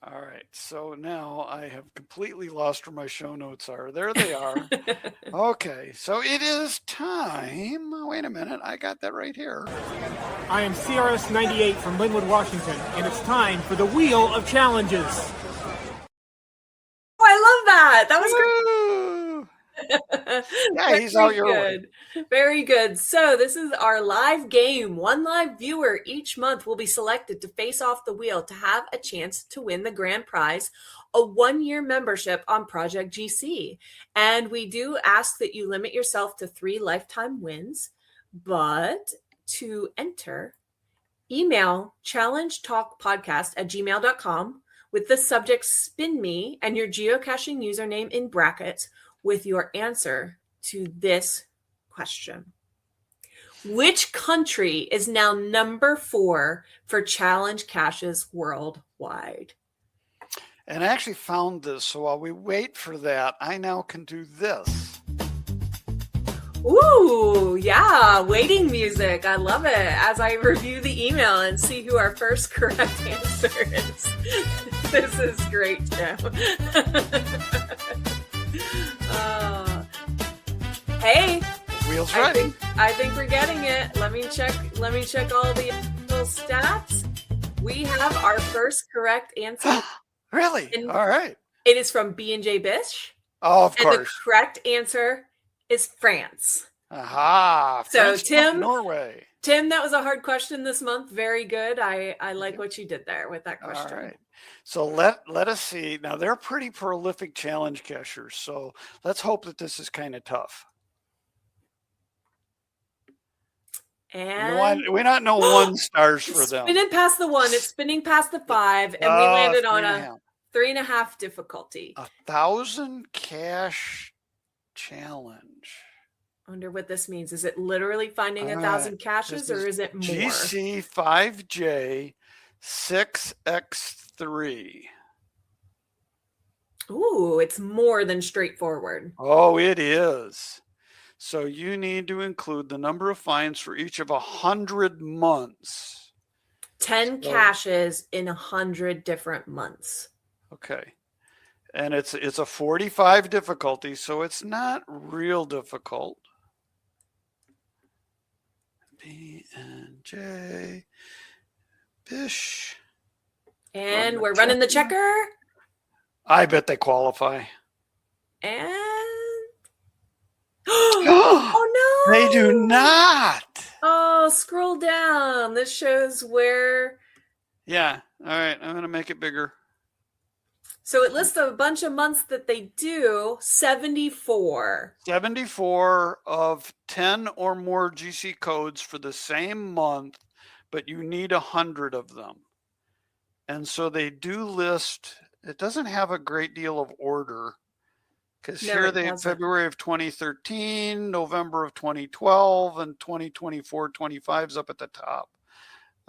All right, so now I have completely lost where my show notes are. There they are. Okay, so it is time. Wait a minute, I got that right here. I am CRS 98 from Linwood, Washington, and it's time for the Wheel of Challenges. Oh, I love that. That was great. Yeah, he's out your way. Very good. So this is our live game. One live viewer each month will be selected to face off the wheel to have a chance to win the grand prize, a 1-year membership on Project GC. And we do ask that you limit yourself to 3 lifetime wins, but to enter, email challengetalkpodcast@gmail.com with the subject "spin me" and your geocaching username in brackets with your answer to this question. Which country is now number 4 for challenge caches worldwide? And I actually found this, so while we wait for that, I now can do this. Ooh, yeah, waiting music. I love it. As I review the email and see who our first correct answer is. This is great, Tim. Hey, wheel's ready. I think we're getting it. Let me check all the stats. We have our first correct answer. Really? All right. It is from B&J Bish. Oh, of course. And the correct answer is France. Aha. So Tim, Norway. Tim, that was a hard question this month. Very good. I like what you did there with that question. All right. So let us see. Now they're pretty prolific challenge cachers. So let's hope that this is kind of tough. And we not know 1 stars for them. Spinning past the 1, it's spinning past the 5, and we landed on a 3.5 difficulty. 1,000 cache challenge. I wonder what this means. Is it literally finding 1,000 caches, or is it more? GC 5J 6X3. Ooh, it's more than straightforward. Oh, it is. So you need to include the number of finds for each of 100 months. 10 caches in 100 different months. Okay. And it's a 45 difficulty, so it's not real difficult. B&J Bish. And we're running the checker. I bet they qualify. And oh no, they do not. Oh, scroll down. This shows where. Yeah. All right. I'm going to make it bigger. So it lists a bunch of months that they do. 74. 74 of 10 or more GC codes for the same month, but you need 100 of them. And so they do list, it doesn't have a great deal of order. Because No, here it they doesn't. February of 2013, November of 2012, and 2024, 25 is up at the top.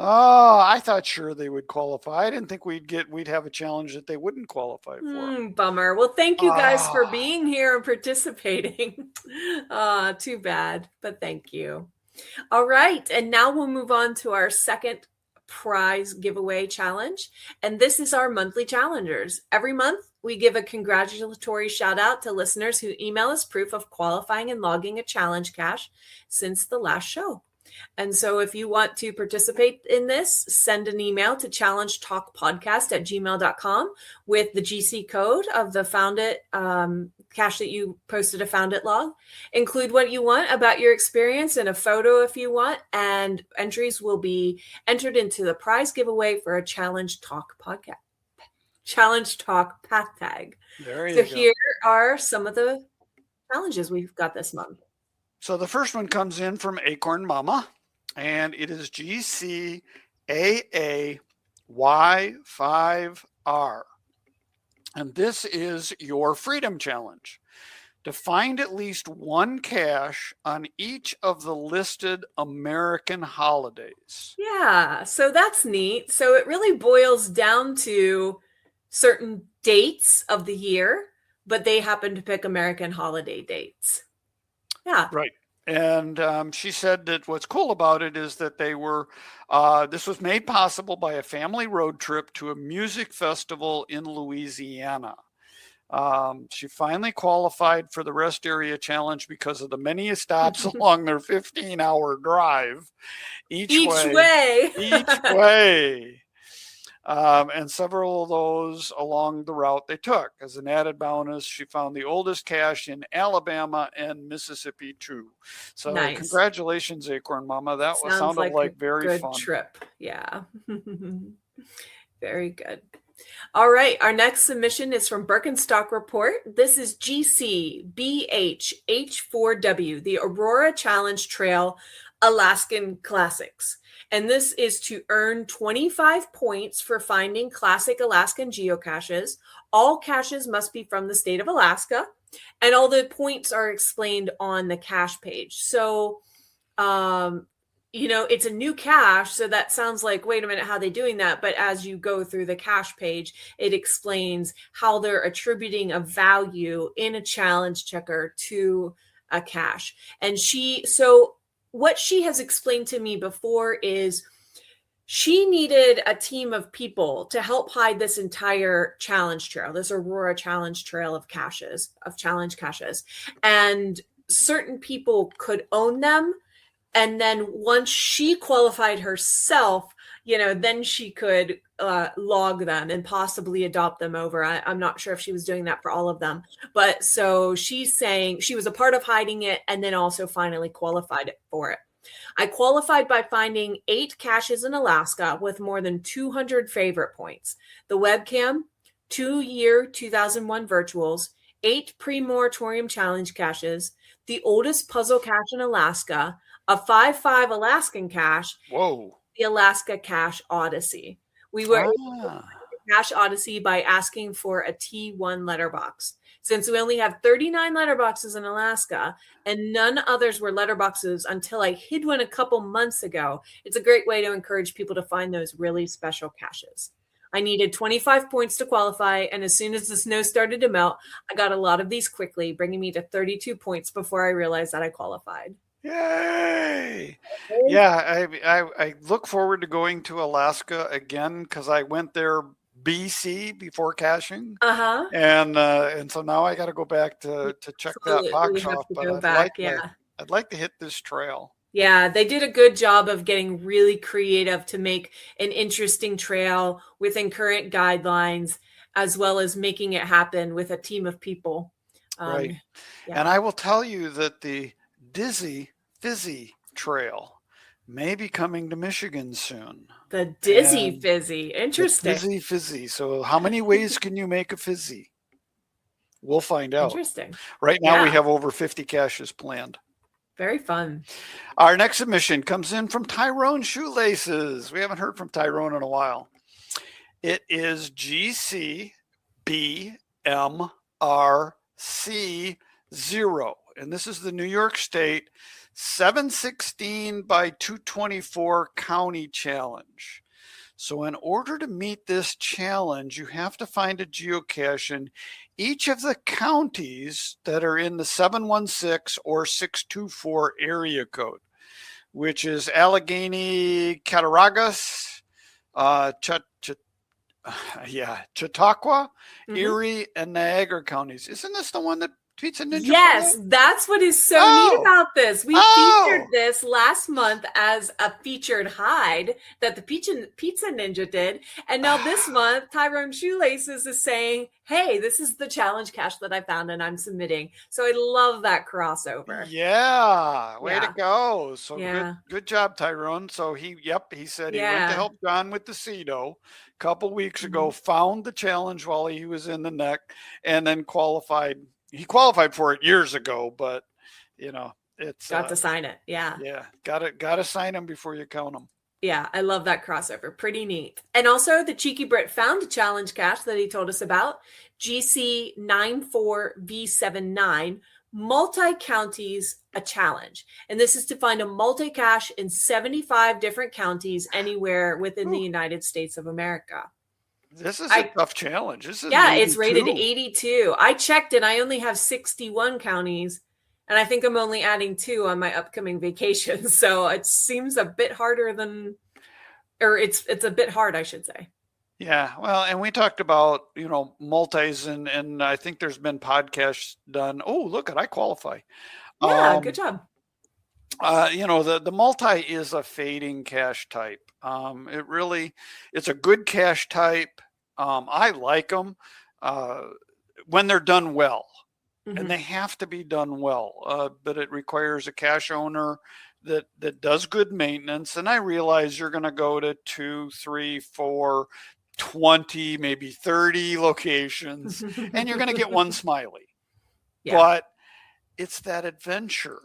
Oh, I thought sure they would qualify. I didn't think we'd have a challenge that they wouldn't qualify for. Bummer. Well, thank you guys for Ah, being here and participating. Too bad, but thank you. All right, and now we'll move on to our second prize giveaway challenge. And this is our monthly challengers. Every month, we give a congratulatory shout out to listeners who email us proof of qualifying and logging a challenge cache since the last show. And so if you want to participate in this, send an email to challengetalkpodcast@gmail.com with the GC code of the Found It cache that you posted a Found It log. Include what you want about your experience and a photo if you want, and entries will be entered into the prize giveaway for a Challenge Talk podcast. Challenge Talk path tag. there So you go. here are some of the challenges we've got this month. So the first one comes in from Acorn Mama, and it is GCAAY5R. And this is your Freedom Challenge. To find at least one cache on each of the listed American holidays. Yeah, so that's neat. So it really boils down to certain dates of the year, but they happen to pick American holiday dates. Yeah. Right. And she said that what's cool about it is that they were, this was made possible by a family road trip to a music festival in Louisiana. She finally qualified for the Rest Area Challenge because of the many stops along their 15-hour drive each way. And several of those along the route they took. As an added bonus, she found the oldest cache in Alabama and Mississippi too. So Nice. Congratulations, Acorn Mama. That sounded like very good fun. Trip. Yeah. Very good. All right. Our next submission is from Birkenstock Report. This is GCBHH4W, the Aurora Challenge Trail Alaskan Classics. And this is to earn 25 points for finding classic Alaskan geocaches. All caches must be from the state of Alaska, and all the points are explained on the cache page. So, it's a new cache, so that sounds like, wait a minute, how are they doing that? But as you go through the cache page, it explains how they're attributing a value in a challenge checker to a cache. And what she has explained to me before is she needed a team of people to help hide this entire challenge trail, this Aurora challenge trail of caches, of challenge caches. And certain people could own them. And then once she qualified herself, then she could log them and possibly adopt them over. I'm not sure if she was doing that for all of them. But so she's saying she was a part of hiding it and then also finally qualified for it. I qualified by finding 8 caches in Alaska with more than 200 favorite points. The webcam, 2-year 2001 virtuals, 8 pre-moratorium challenge caches, the oldest puzzle cache in Alaska, a 5.5 Alaskan cache, Whoa. the Alaska Cache Odyssey. We were able to find the Cache Odyssey by asking for a T1 letterbox. Since we only have 39 letterboxes in Alaska and none others were letterboxes until I hid one a couple months ago, it's a great way to encourage people to find those really special caches. I needed 25 points to qualify, and as soon as the snow started to melt, I got a lot of these quickly, bringing me to 32 points before I realized that I qualified. Yay! Yeah, I look forward to going to Alaska again because I went there BC before caching. And so now I got to go back to check that box off. But I'd like to hit this trail. Yeah, they did a good job of getting really creative to make an interesting trail within current guidelines, as well as making it happen with a team of people. Right. Yeah. And I will tell you that the Dizzy Fizzy Trail may be coming to Michigan soon. The Dizzy Fizzy. Interesting. Dizzy Fizzy. So how many ways can you make a fizzy? We'll find out. Interesting. Right now we have over 50 caches planned. Very fun. Our next submission comes in from Tyrone Shoelaces. We haven't heard from Tyrone in a while. It is GC BMRC0. And this is the New York State 716 by 224 county challenge. So in order to meet this challenge, you have to find a geocache in each of the counties that are in the 716 or 624 area code, which is Allegheny, Cattaraugus, Chautauqua, Erie, and Niagara counties. Isn't this the one that Pizza Ninja? Yes, that's what is so neat about this. We featured this last month as a featured hide that the Pizza Ninja did. And now this month, Tyrone Shoelaces is saying, hey, this is the challenge cache that I found and I'm submitting. So I love that crossover. Yeah, way to go. So good job, Tyrone. So he said he went to help John with the CEDO a couple weeks ago, found the challenge while he was in the neck, and then qualified. He qualified for it years ago, but it's got to sign it. Yeah, got to sign them before you count them. Yeah, I love that crossover. Pretty neat. And also, the Cheeky Brit found a challenge cache that he told us about, GC94V79, multi-counties a challenge. And this is to find a multi-cache in 75 different counties anywhere within the United States of America. This is a tough challenge. It's rated 82. I checked and I only have 61 counties, and I think I'm only adding 2 on my upcoming vacation. So it seems a bit harder it's a bit hard, I should say. Yeah, well, and we talked about, multis, and I think there's been podcasts done. Oh, look, I qualify. Yeah, good job. The multi is a fading cache type. It's a good cache type. I like them when they're done well, and they have to be done well. But it requires a cache owner that does good maintenance. And I realize you're going to go to 2, 3, 4, 20, maybe 30 locations, and you're going to get one smiley. But it's that adventure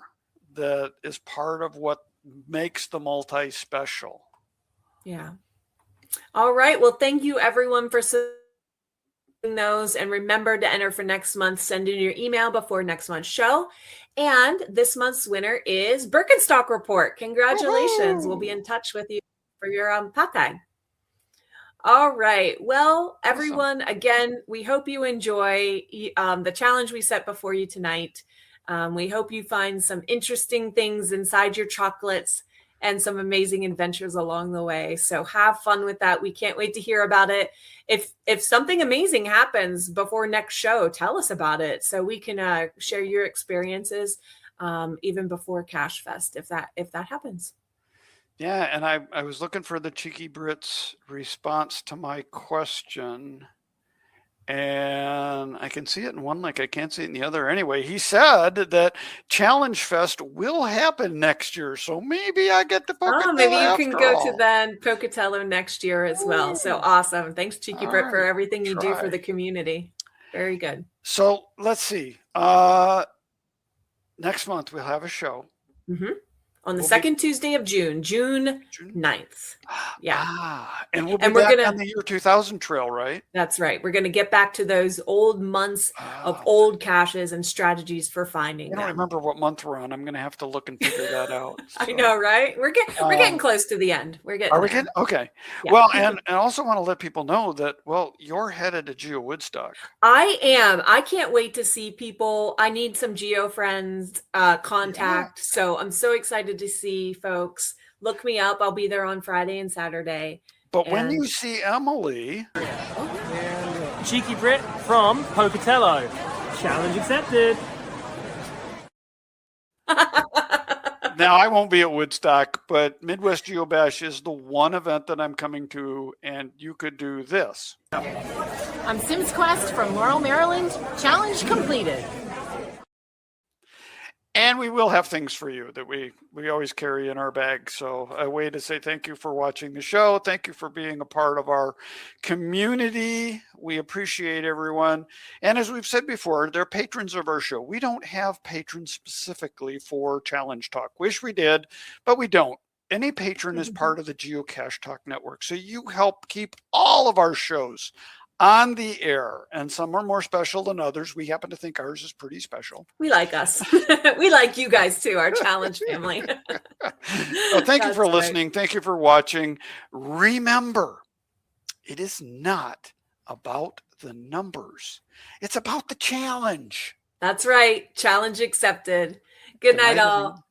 that is part of what makes the multi special. Yeah. All right. Well, thank you everyone for submitting those, and remember to enter for next month. Send in your email before next month's show. And this month's winner is Birkenstock Report. Congratulations. Woo-hoo! We'll be in touch with you for your pack tag. All right. Well, everyone, again, we hope you enjoy the challenge we set before you tonight. We hope you find some interesting things inside your chocolates and some amazing adventures along the way. So have fun with that. We can't wait to hear about it. If something amazing happens before next show, tell us about it so we can share your experiences even before CacheFest if that happens. Yeah, and I was looking for the Cheeky Brit's response to my question, and I can see it in one link. I can't see it in the other. Anyway, he said that Challenge Fest will happen next year, so maybe I get to Pocatello. Maybe you can go to then Pocatello next year as well. So awesome. Thanks, Cheeky Brit, for everything you do for the community. Very good. So let's see. Next month we'll have a show. On the second Tuesday of June 9th. Yeah. And we'll be back on the year 2000 trail, right? That's right. We're going to get back to those old months of old caches and strategies for finding them. I don't remember what month we're on. I'm going to have to look and figure that out. So. I know, right? We're getting close to the end. Are we getting? Okay. Yeah. Well, and I also want to let people know that, you're headed to Geo Woodstock. I am. I can't wait to see people. I need some Geo friends contact. Yeah. So I'm so excited to see folks. Look me up. I'll be there on Friday and Saturday. But when you see Emily, Cheeky Brit from Pocatello, challenge accepted. Now I won't be at Woodstock, but Midwest Geobash is the one event that I'm coming to, and you could do this. I'm Sims Quest from Laurel, Maryland. Challenge completed. And we will have things for you that we always carry in our bag. So a way to say thank you for watching the show. Thank you for being a part of our community. We appreciate everyone. And as we've said before, they're patrons of our show. We don't have patrons specifically for Challenge Talk. Wish we did, but we don't. Any patron is part of the Geocache Talk Network. So you help keep all of our shows on the air, and some are more special than others. We happen to think ours is pretty special. We like us. We like you guys too, our challenge family. Well, thank you for listening. Thank you for watching. Remember, it is not about the numbers. It's about the challenge. That's right. Challenge accepted. Good night, all.